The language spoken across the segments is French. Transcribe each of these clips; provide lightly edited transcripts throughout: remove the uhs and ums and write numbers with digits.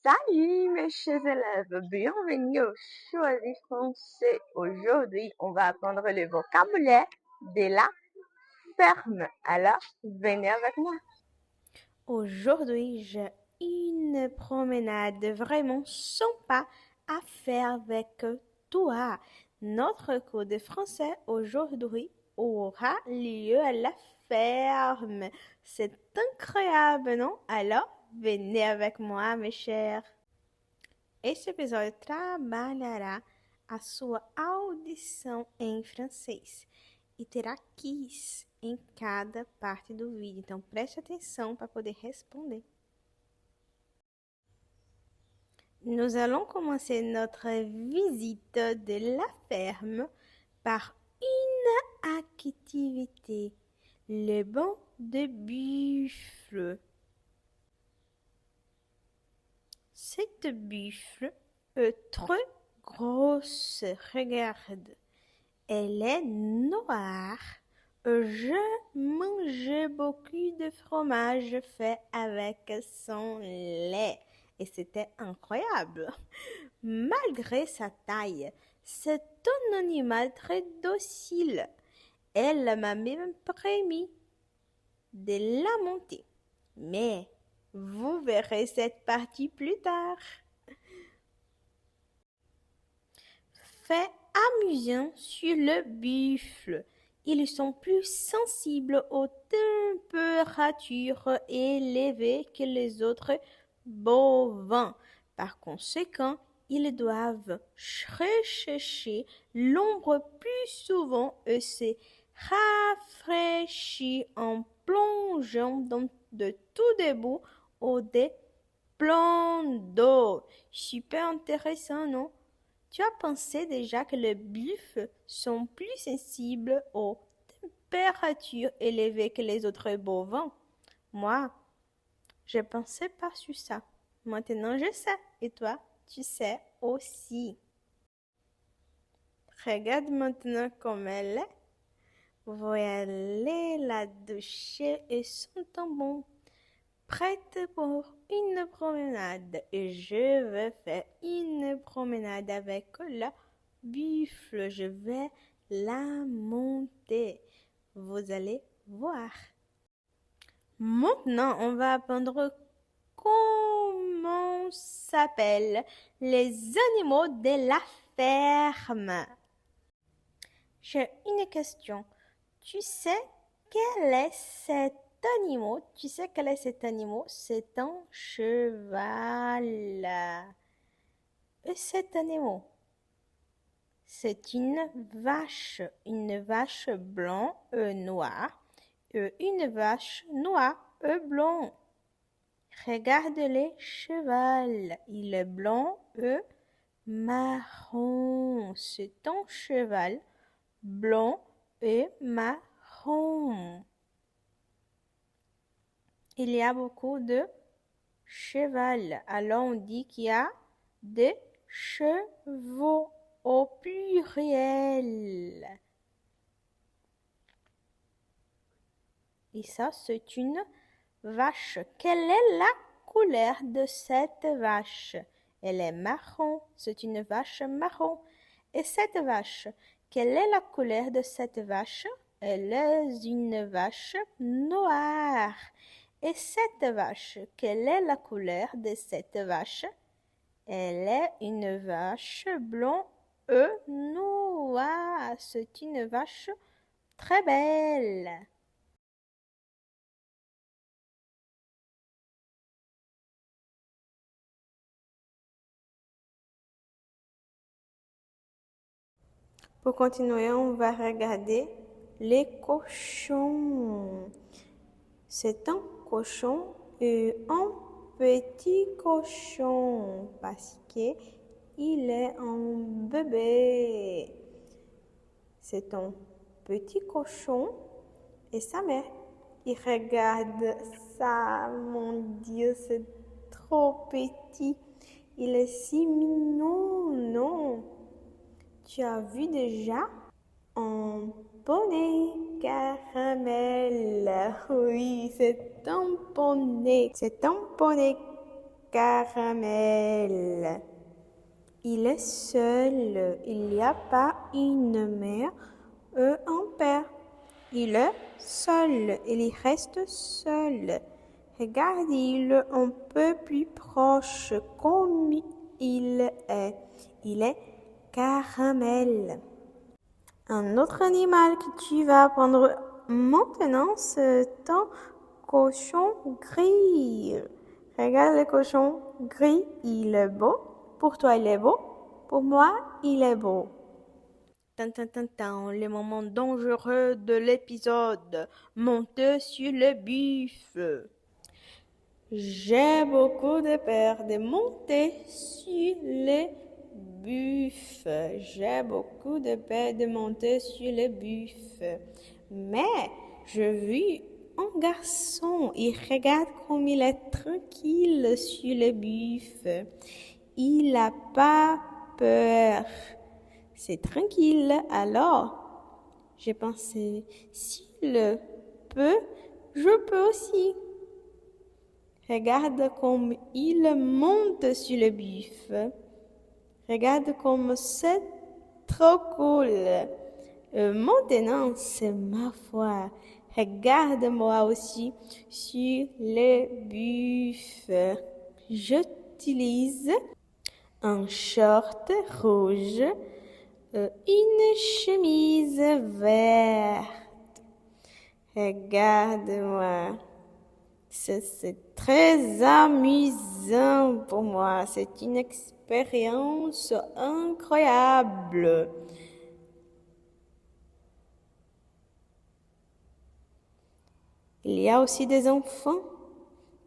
Salut mes chers élèves, bienvenue au Choisi français. Aujourd'hui, on va apprendre le vocabulaire de la ferme. Alors, venez avec moi. Aujourd'hui, j'ai une promenade vraiment sympa à faire avec toi. Notre cours de français aujourd'hui aura lieu à la ferme. C'est incroyable, non? Alors, venez avec moi, mes chers. Este episódio trabalhará a sua audição em francês e terá quiz em cada parte do vídeo. Então, preste atenção para poder responder. Nous allons commencer notre visite de la ferme par une activité, le banc de buffle. Cette buffle est très grosse, regarde. Elle est noire. Je mangeais beaucoup de fromage fait avec son lait et c'était incroyable. Malgré sa taille, c'est un animal très docile. Elle m'a même permis de la monter. Mais vous verrez cette partie plus tard. Fait amusant sur le buffle. Ils sont plus sensibles aux températures élevées que les autres bovins. Par conséquent, ils doivent rechercher l'ombre plus souvent et se rafraîchir en plongeant dans de tout debout ou des plans d'eau. Super intéressant, non? Tu as pensé déjà que les buffles sont plus sensibles aux températures élevées que les autres bovins? Moi, je ne pensais pas sur ça. Maintenant, je sais. Et toi, tu sais aussi. Regarde maintenant comme elle est. Voilà la doucher et son tampon. Prête pour une promenade et je vais faire une promenade avec la buffle. Je vais la monter. Vous allez voir. Maintenant, on va apprendre comment s'appellent les animaux de la ferme. J'ai une question. Tu sais quel est cet animal? Tu sais quel est cet animal? C'est un cheval. Et cet animal? C'est une vache blanc et noire, et une vache noire et blanc. Regarde les chevals, il est blanc et marron. C'est un cheval blanc et marron. Il y a beaucoup de cheval. Alors on dit qu'il y a des chevaux au pluriel. Et ça, c'est une vache. Quelle est la couleur de cette vache? Elle est marron. C'est une vache marron. Et cette vache, quelle est la couleur de cette vache? Elle est une vache noire. Et cette vache, quelle est la couleur de cette vache? Elle est une vache blanc et noire. C'est une vache très belle. Pour continuer, on va regarder les cochons. C'est un cochon et un petit cochon parce que il est un bébé. C'est un petit cochon et sa mère. Il regarde ça, mon Dieu, c'est trop petit. Il est si mignon, non? Tu as vu déjà un poney caramel? Oui, c'est un poney. C'est un poney caramel. Il est seul, il n'y a pas une mère et un père. Il est seul, il reste seul. Regarde-il un peu plus proche comme il est. Il est caramel. Un autre animal que tu vas apprendre maintenant, c'est un cochon gris. Regarde le cochon gris, il est beau. Pour toi, il est beau. Pour moi, il est beau. Le moment dangereux de l'épisode. Monter sur le buffet. J'ai beaucoup de peur de monter sur le buffet. J'ai beaucoup de peur de monter sur le buffet. Mais je vis un garçon. Il regarde comme il est tranquille sur le buffet. Il n'a pas peur. C'est tranquille. Alors, j'ai pensé, s'il peut, je peux aussi. Regarde comme il monte sur le buffet. Regarde comme c'est trop cool. Maintenant, c'est ma foi. Regarde-moi aussi sur le buffet. J'utilise un short rouge, une chemise verte. Regarde-moi. C'est très amusant pour moi. C'est une expérience incroyable. Il y a aussi des enfants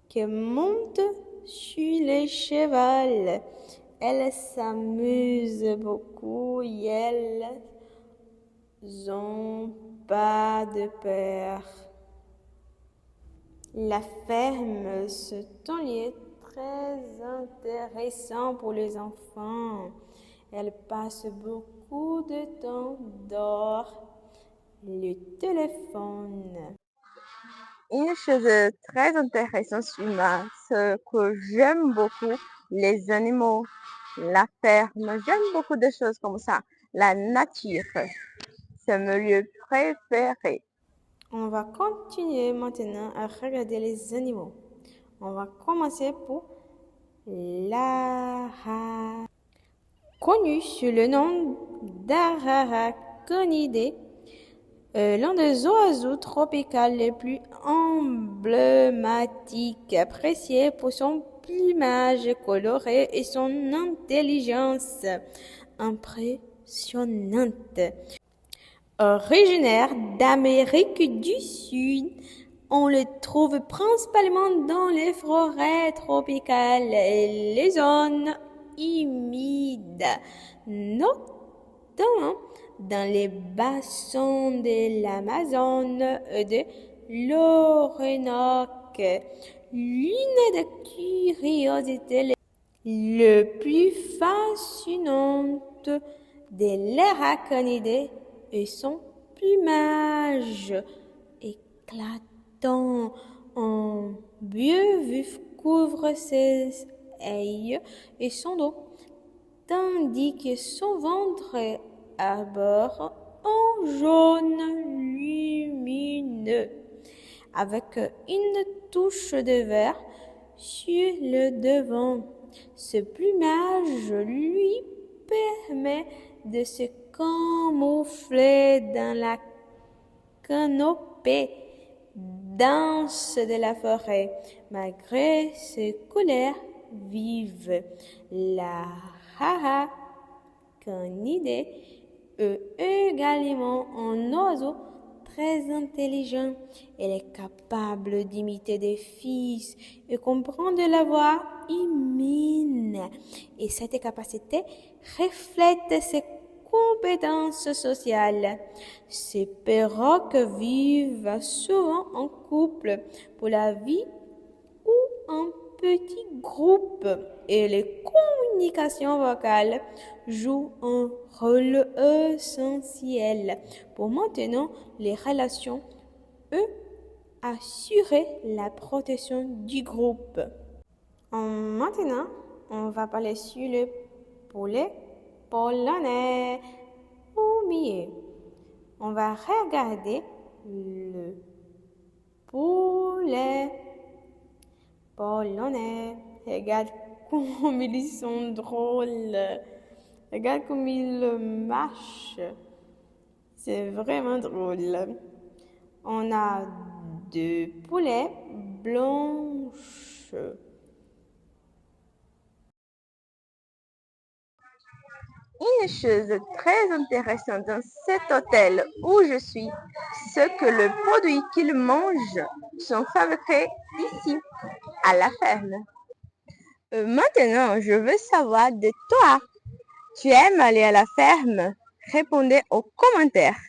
qui montent sur les chevals. Elles s'amusent beaucoup et elles n'ont pas de peur. La ferme, c'est un lieu très intéressant pour les enfants. Elles passent beaucoup de temps dehors. Le téléphone. Une chose très intéressante sur moi, c'est que j'aime beaucoup les animaux, la ferme. J'aime beaucoup de choses comme ça. La nature, c'est mon lieu préféré. On va continuer maintenant à regarder les animaux. On va commencer pour l'araconide. Connu sous le nom d'Araconide, l'un des oiseaux tropicaux les plus emblématiques, apprécié pour son plumage coloré et son intelligence impressionnante. Originaire d'Amérique du Sud, on le trouve principalement dans les forêts tropicales et les zones humides, notamment dans les bassins de l'Amazone et de l'Orinoque. L'une des curiosités les plus fascinantes de l'araconide est son plumage éclatant. Un bleu vif couvre ses ailes et son dos, tandis que son ventre arbore un jaune lumineux, avec une touche de vert sur le devant. Ce plumage lui permet de se camoufler dans la canopée dense de la forêt, malgré ses couleurs vives. La araconide est également un oiseau très intelligent. Elle est capable d'imiter des fils et comprendre la voix humaine. Et cette capacité reflète ses compétences sociales. Ces perroquets vivent souvent en couple pour la vie ou en petits groupes et les communications vocales jouent un rôle essentiel pour maintenir les relations et assurer la protection du groupe. Maintenant, on va parler sur le poulet polonais ou mieux. On va regarder le poulet polonais. Regarde comme ils sont drôles. Regarde comme ils marchent. C'est vraiment drôle. On a deux poulets blanches. Une chose très intéressante dans cet hôtel où je suis, c'est que les produits qu'ils mangent sont fabriqués ici, à la ferme. Maintenant, je veux savoir de toi. Tu aimes aller à la ferme? Répondez aux commentaires.